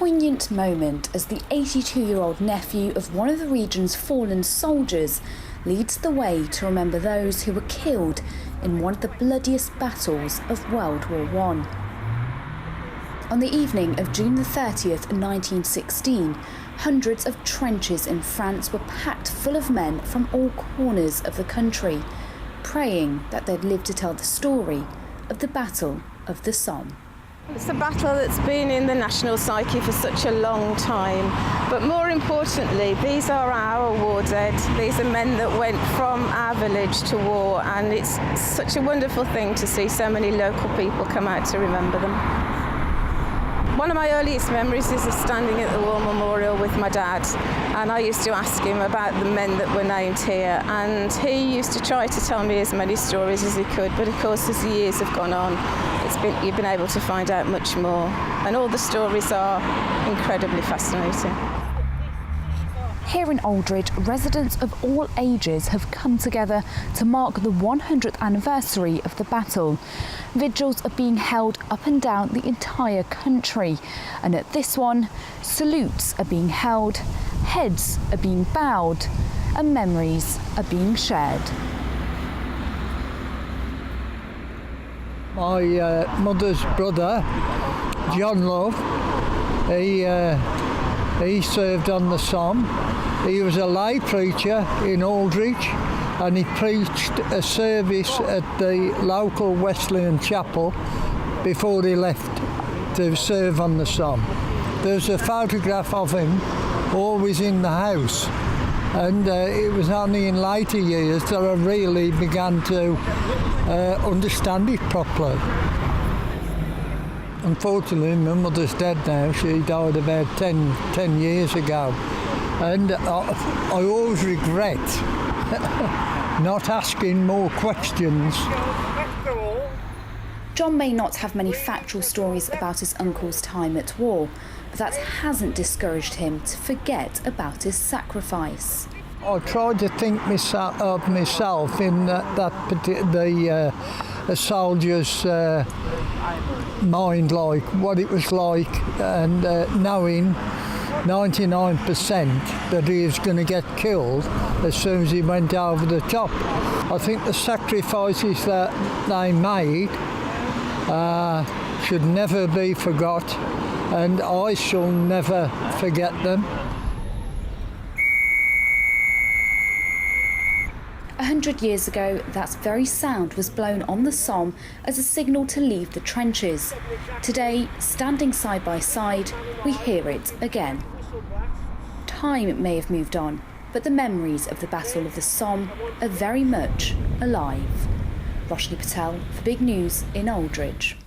poignant moment as the 82-year-old nephew of one of the region's fallen soldiers leads the way to remember those who were killed in one of the bloodiest battles of World War I. On the evening of June the 30th, 1916, hundreds of trenches in France were packed full of men from all corners of the country, praying that they'd live to tell the story of the Battle of the Somme. It's a battle that's been in the national psyche for such a long time, but more importantly, these are our war dead. These are men that went from our village to war, and it's such a wonderful thing to see so many local people come out to remember them. One of my earliest memories is of standing at the War Memorial with my dad, and I used to ask him about the men that were named here, and he used to try to tell me as many stories as he could, but of course as the years have gone on, you've been able to find out much more, and all the stories are incredibly fascinating. Here in Aldridge, residents of all ages have come together to mark the 100th anniversary of the battle. Vigils are being held up and down the entire country, and at this one, salutes are being held, heads are being bowed, and memories are being shared. My mother's brother, John Love, he served on the Somme. He was a lay preacher in Aldridge, and he preached a service at the local Wesleyan chapel before he left to serve on the Somme. There's a photograph of him always in the house, and it was only in later years that I really began to understand it properly. Unfortunately, my mother's dead now. She died about 10 years ago. And I always regret not asking more questions. John may not have many factual stories about his uncle's time at war, but that hasn't discouraged him to forget about his sacrifice. I tried to think of myself in the soldier's mind, like what it was like, and knowing 99% that he was going to get killed as soon as he went over the top. I think the sacrifices that they made should never be forgot, and I shall never forget them. 100 years ago, that very sound was blown on the Somme as a signal to leave the trenches. Today, standing side by side, we hear it again. Time may have moved on, but the memories of the Battle of the Somme are very much alive. Roshni Patel for Big News in Aldridge.